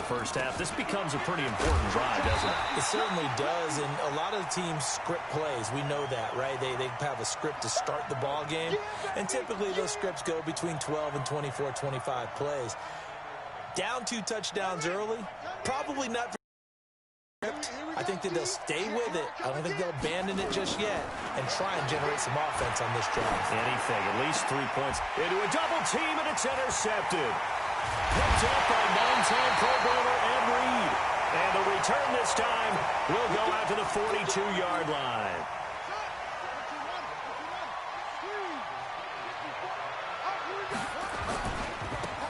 first half, this becomes a pretty important drive, doesn't it? It certainly does, and a lot of the teams script plays. We know that, right? They have a script to start the ball game, and typically those scripts go between 12 and 24, 25 plays. Down 2 touchdowns early, probably not script. I think that they'll stay with it. I don't think they'll abandon it just yet and try and generate some offense on this drive. Anything, at least 3 points. Into a double team, and it's intercepted. Picked up by 9-time Pro Bowler Ed Reed. And the return this time will go out to the 42-yard line.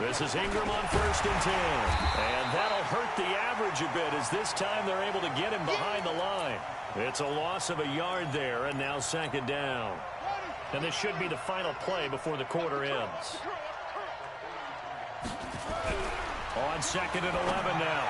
This is Ingram on 1st and 10. And that'll hurt the average a bit as this time they're able to get him behind the line. It's a loss of a yard there, and now 2nd down. And this should be the final play before the quarter ends. On 2nd and 11 now.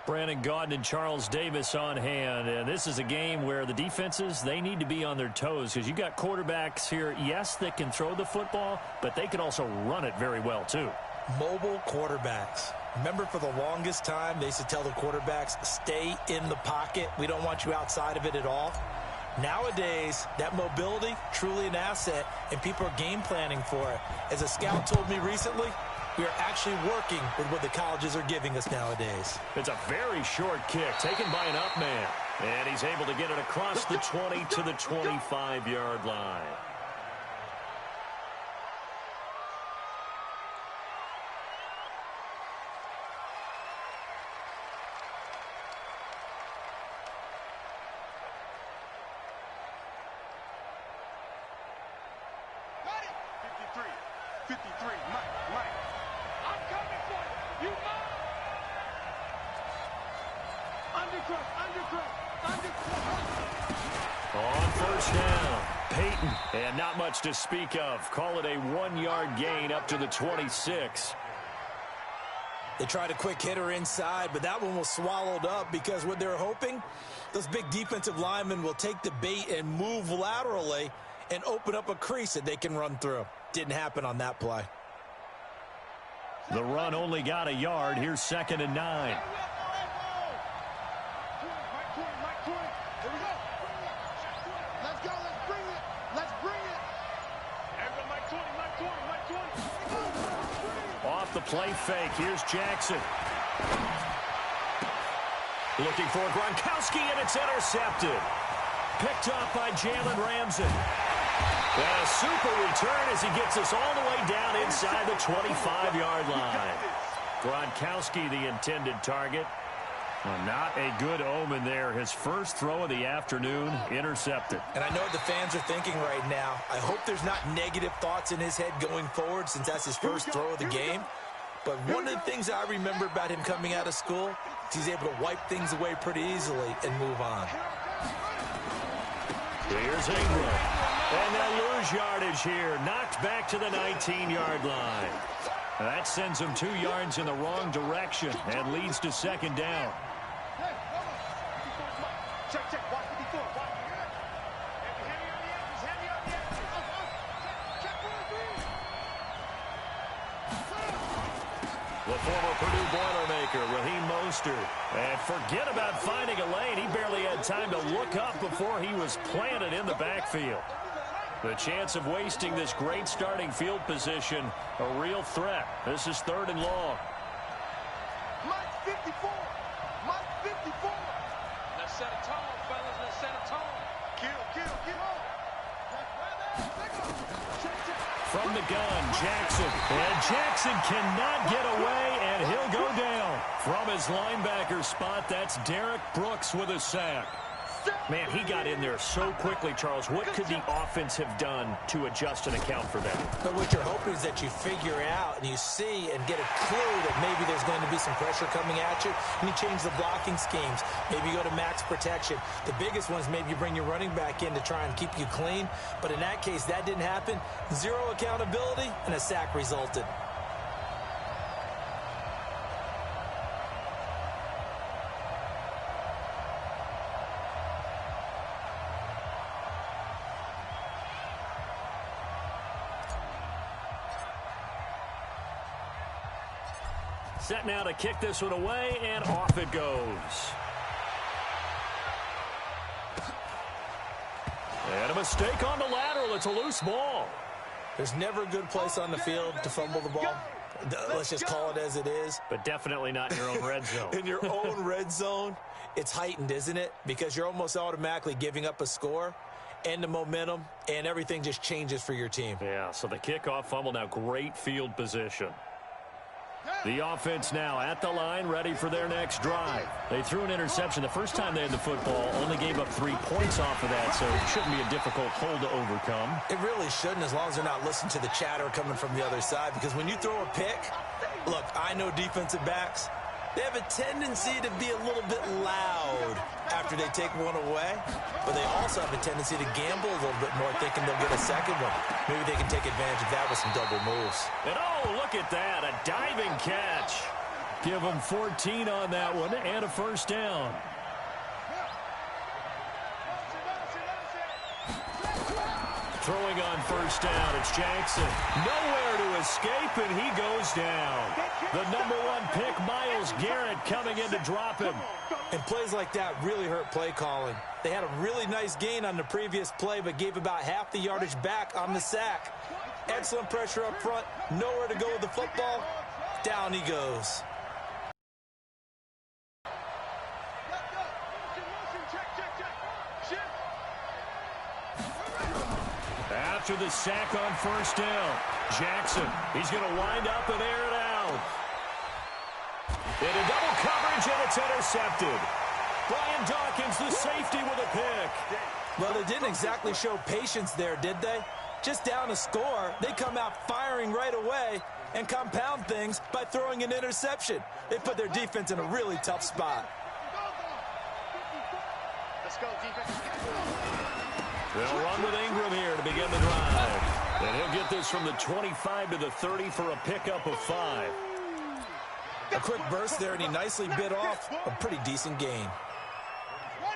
Brandon Gaudin and Charles Davis on hand. And this is a game where the defenses, they need to be on their toes because you got quarterbacks here, yes, that can throw the football, but they can also run it very well, too. Mobile quarterbacks. Remember, for the longest time, they used to tell the quarterbacks, stay in the pocket. We don't want you outside of it at all. Nowadays, that mobility, truly an asset, and people are game planning for it. As a scout told me recently, we are actually working with what the colleges are giving us nowadays. It's a very short kick taken by an up man. And he's able to get it across the 20 to the 25-yard line. On 1st down, Peyton, and not much to speak of. Call it a 1-yard gain up to the 26. They tried a quick hitter inside, but that one was swallowed up because what they're hoping, those big defensive linemen will take the bait and move laterally and open up a crease that they can run through. Didn't happen on that play. The run only got a yard. Here's 2nd and 9. Off the play fake. Here's Jackson. Looking for Gronkowski, and it's intercepted. Picked off by Jalen Ramsey. And a super return as he gets us all the way down inside the 25-yard line. Gronkowski, the intended target. Well, not a good omen there. His first throw of the afternoon, intercepted. And I know what the fans are thinking right now. I hope there's not negative thoughts in his head going forward since that's his first throw of the game. But one of the things I remember about him coming out of school is he's able to wipe things away pretty easily and move on. Here's Ingram. And they'll lose yardage here. Knocked back to the 19-yard line. That sends him 2 yards in the wrong direction and leads to second down. The former Purdue Boilermaker, Raheem Mostert. And forget about finding a lane. He barely had time to look up before he was planted in the backfield. The chance of wasting this great starting field position, a real threat. This is 3rd and long. Mike 54. Mike 54. Let's set a tone, fellas. Let's set a tone. Kill. From the gun, Jackson. And Jackson cannot get away, and he'll go down. From his linebacker spot, that's Derek Brooks with a sack. Man, he got in there so quickly, Charles. What could the offense have done to adjust and account for that? But what you're hoping is that you figure out and you see and get a clue that maybe there's going to be some pressure coming at you, and you change the blocking schemes. Maybe you go to max protection. The biggest one is maybe you bring your running back in to try and keep you clean. But in that case, that didn't happen. 0 accountability, and a sack resulted. Set now to kick this one away, and off it goes. And a mistake on the lateral. It's a loose ball. There's never a good place on the field to fumble the ball. Let's just call it as it is. But definitely not in your own red zone. In your own red zone, it's heightened, isn't it? Because you're almost automatically giving up a score and the momentum, and everything just changes for your team. Yeah, so the kickoff fumble, now great field position. The offense now at the line, ready for their next drive. They threw an interception the first time they had the football, only gave up 3 points off of that, so it shouldn't be a difficult hole to overcome. It really shouldn't, as long as they're not listening to the chatter coming from the other side, because when you throw a pick, look, I know defensive backs, they have a tendency to be a little bit loud after they take one away, but they also have a tendency to gamble a little bit more, thinking they'll get a second one. Maybe they can take advantage of that with some double moves. And oh, look at that, a diving catch. Give them 14 on that one and a first down. Throwing on first down, it's Jackson. Nowhere to escape, and he goes down. The #1 pick, Myles Garrett, coming in to drop him. And plays like that really hurt play calling. They had a really nice gain on the previous play, but gave about half the yardage back on the sack. Excellent pressure up front, nowhere to go with the football. Down he goes. After the sack on first down, Jackson, he's going to wind up and air it out. Into double coverage, and it's intercepted. Brian Dawkins, the safety, with a pick. Well, they didn't exactly show patience there, did they? Just down a score, they come out firing right away and compound things by throwing an interception. They put their defense in a really tough spot. Let's go, defense. They'll run with Ingram here to begin the drive. And he'll get this from the 25 to the 30 for a pickup of 5. A quick burst there, and he nicely bit off a pretty decent gain.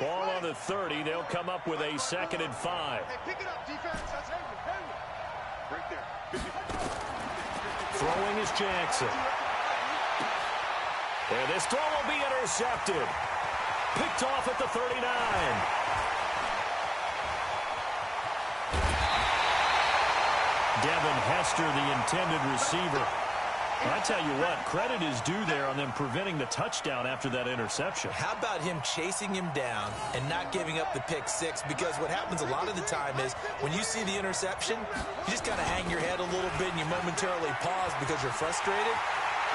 Ball on the 30. They'll come up with a 2nd and 5. Hey, pick it up, defense. That's Henry. Right there. Throwing is Jackson. And this throw will be intercepted. Picked off at the 39. Devin Hester, the intended receiver. I tell you what, credit is due there on them preventing the touchdown after that interception. How about him chasing him down and not giving up the pick 6? Because what happens a lot of the time is when you see the interception, you just kind of hang your head a little bit and you momentarily pause because you're frustrated.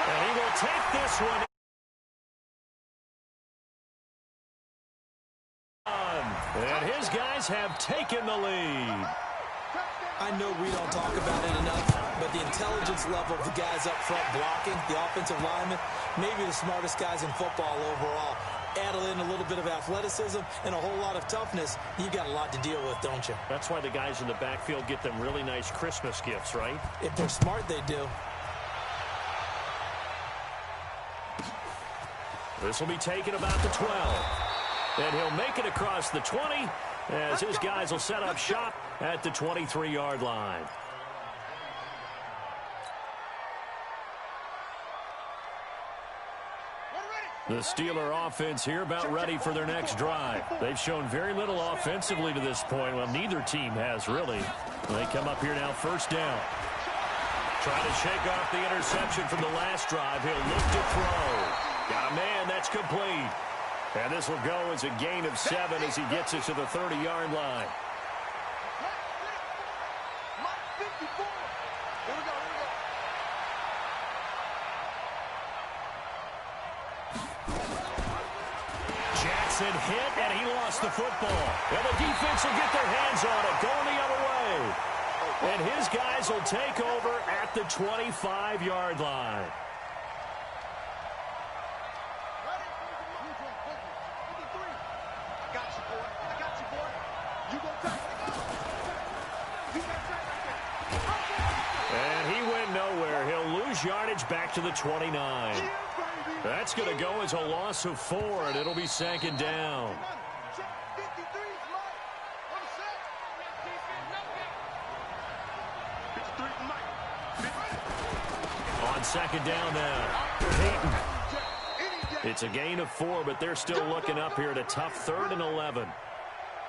And he will take this one. his guys have taken the lead. I know we don't talk about it enough, but the intelligence level of the guys up front blocking, the offensive linemen, maybe the smartest guys in football overall. Add in a little bit of athleticism and a whole lot of toughness, you've got a lot to deal with, don't you? That's why the guys in the backfield get them really nice Christmas gifts, right? If they're smart, they do. This will be taken about the 12. And he'll make it across the 20 as his guys will set up shop at the 23-yard line. The Steeler offense here about ready for their next drive. They've shown very little offensively to this point. Well, neither team has really. They come up here now, first down. Trying to shake off the interception from the last drive. He'll look to throw. Got a man, that's complete. And this will go as a gain of 7 as he gets it to the 30-yard line. Jackson hit, and he lost the football. And the defense will get their hands on it, going the other way. And his guys will take over at the 25-yard line. And he went nowhere. He'll lose yardage back to the 29. That's going to go as a loss of 4, and it'll be 2nd down. On 2nd down now, Peyton. It's a gain of 4, but they're still looking up here at a tough 3rd and 11.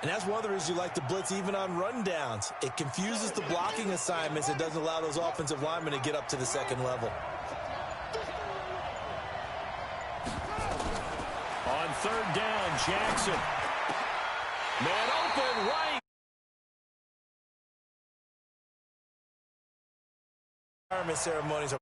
And that's one of the reasons you like to blitz even on rundowns. It confuses the blocking assignments. It doesn't allow those offensive linemen to get up to the 2nd level. On 3rd down, Jackson. Man open right. Retirement ceremonies are